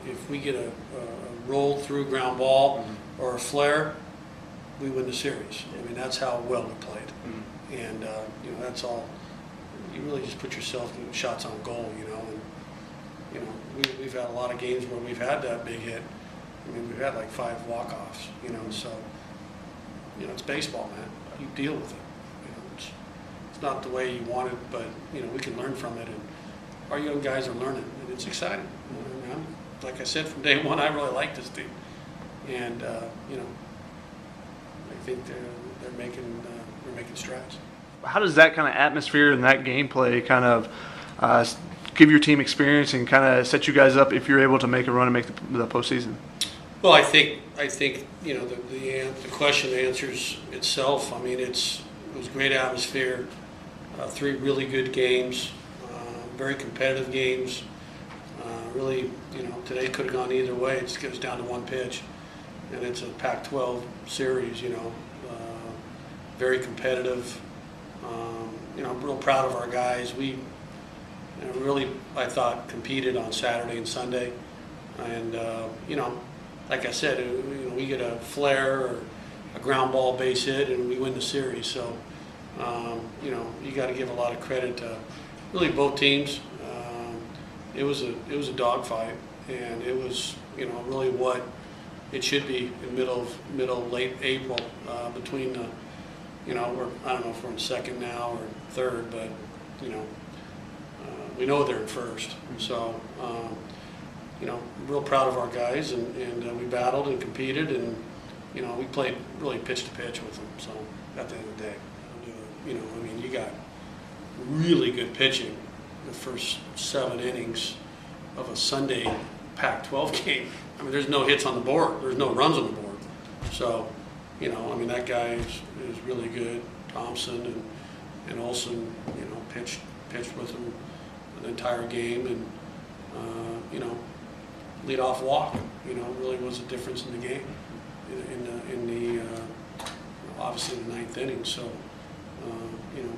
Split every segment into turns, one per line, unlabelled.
if we get a rolled through ground ball or a flare, we win the series. I mean, that's how well we played. And, you know, that's all. You really just put yourself in shots on goal, you know. And, you know, we've had a lot of games where we've had that big hit. I mean, we've had like 5 walk-offs, you know. So, you know, it's baseball, man. You deal with it. You know, it's not the way you want it, but, you know, we can learn from it. And our young guys are learning, and it's exciting. You know, like I said, from day one, I really like this team. And, you know, I think they're making strides.
How does that kind of atmosphere and that gameplay kind of give your team experience and kind of set you guys up if you're able to make a run and make the postseason?
Well, I think you know the question answers itself. I mean, it was great atmosphere, 3 really good games, very competitive games. Really, you know, today could have gone either way. It goes down to 1 pitch, and it's a Pac-12 series. You know, very competitive. You know, I'm real proud of our guys. We really, I thought, competed on Saturday and Sunday, and you know, like I said, you know, we get a flare or a ground ball base hit, and we win the series. So, you know, you got to give a lot of credit to really both teams. It was a dogfight, and it was, you know, really what it should be in late April between the. You know, I don't know if we're in second now or third, but, you know, we know they're in first. So, you know, I'm real proud of our guys, and we battled and competed, and, you know, we played really pitch to pitch with them. So, at the end of the day, you know, I mean, you got really good pitching the first 7 innings of a Sunday Pac-12 game. I mean, there's no hits on the board. There's no runs on the board. So, you know, I mean, that guy is really good. Thompson and Olsen, you know, pitched with him the entire game, and you know, leadoff walk, you know, really was a difference in the game in the obviously the 9th inning. So, you know,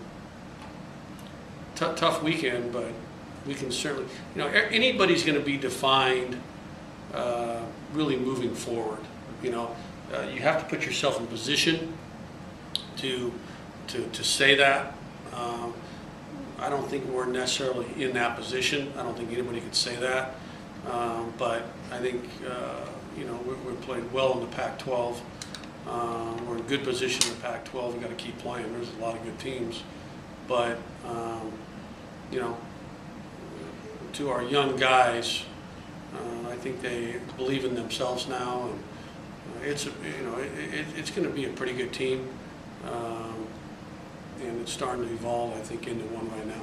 tough weekend, but we can certainly, you know, anybody's going to be defined really moving forward. You know. You have to put yourself in position to say that. I don't think we're necessarily in that position. I don't think anybody could say that. But I think you know, we're playing well in the Pac-12. We're in good position in the Pac-12. We've got to keep playing. There's a lot of good teams, but you know, to our young guys, I think they believe in themselves now, and it's you know, it's going to be a pretty good team, and it's starting to evolve, I think, into one right now.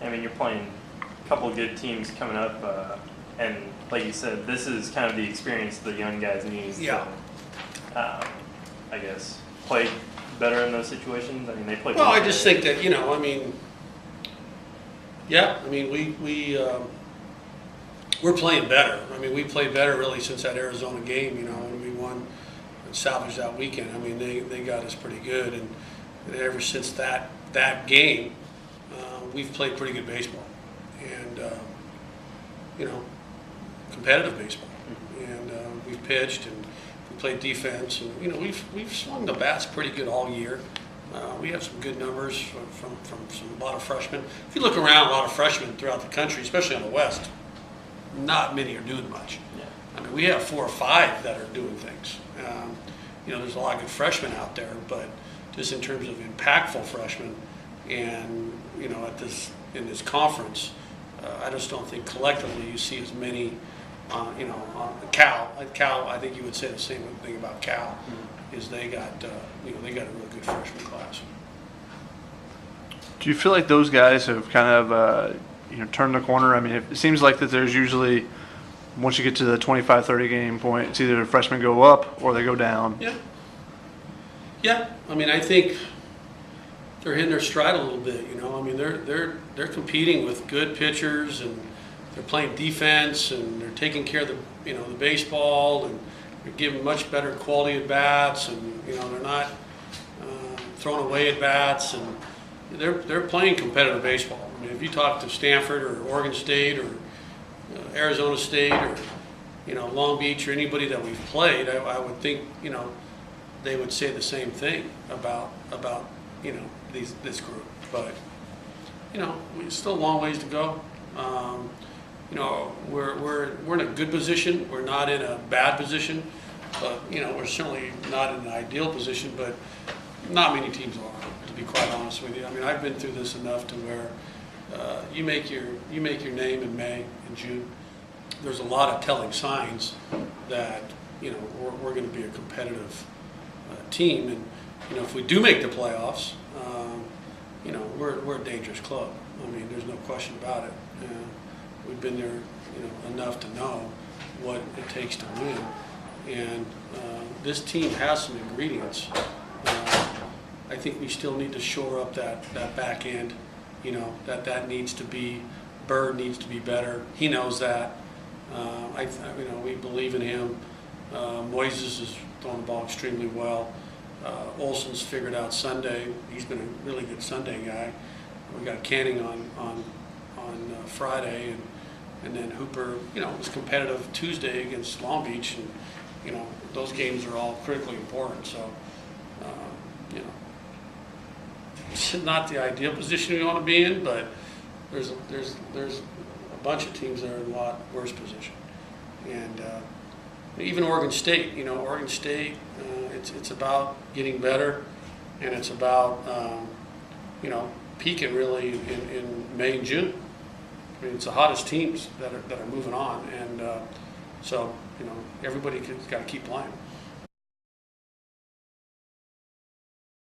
I mean, you're playing a couple of good teams coming up, and like you said, this is kind of the experience the young guys need.
Yeah.
To, I guess, play better in those situations. I mean, they play.
Well, I just think that, you know, I mean, yeah, I mean, we're playing better. I mean, we played better really since that Arizona game, you know, when we won and salvaged that weekend. I mean, they got us pretty good, and ever since that game, we've played pretty good baseball, and you know, competitive baseball, and we've pitched and we played defense, and you know, we've swung the bats pretty good all year. We have some good numbers from a lot of freshmen. If you look around, a lot of freshmen throughout the country, especially on the West. Not many are doing much.
Yeah.
I mean, we have 4 or 5 that are doing things. You know, there's a lot of good freshmen out there, but just in terms of impactful freshmen, and you know, in this conference, I just don't think collectively you see as many. You know, Cal, I think you would say the same thing about Cal, is they got you know, they got a real good freshman class.
Do you feel like those guys have kind of you know, turn the corner? I mean, it seems like that there's usually, once you get to the 25-30 game point, it's either the freshmen go up or they go down.
Yeah. Yeah. I mean, I think they're hitting their stride a little bit. You know, I mean, they're competing with good pitchers, and they're playing defense, and they're taking care of the baseball, and they're giving much better quality at bats, and you know, they're not throwing away at bats, and they're playing competitive baseball. I mean, if you talk to Stanford or Oregon State or Arizona State or, Long Beach or anybody that we've played, I would think, they would say the same thing about this group. But, we still a long ways to go. We're in a good position. We're not in a bad position, but, we're certainly not in an ideal position, but not many teams are, to be quite honest with you. I mean, I've been through this enough to where you make your name in May and June. There's a lot of telling signs that we're going to be a competitive team, and if we do make the playoffs, we're a dangerous club. I mean, there's no question about it. We've been there enough to know what it takes to win, and this team has some ingredients. I think we still need to shore up that back end. That needs to be. Bird needs to be better. He knows that. We believe in him. Moises is throwing the ball extremely well. Olson's figured out Sunday. He's been a really good Sunday guy. We got Canning on Friday, and then Hooper. Was competitive Tuesday against Long Beach, and those games are all critically important. So, it's not the ideal position we want to be in, but there's a bunch of teams that are in a lot worse position, and even Oregon State. Oregon State. It's about getting better, and it's about peaking really in May and June. I mean, it's the hottest teams that are moving on, and so everybody's got to keep playing.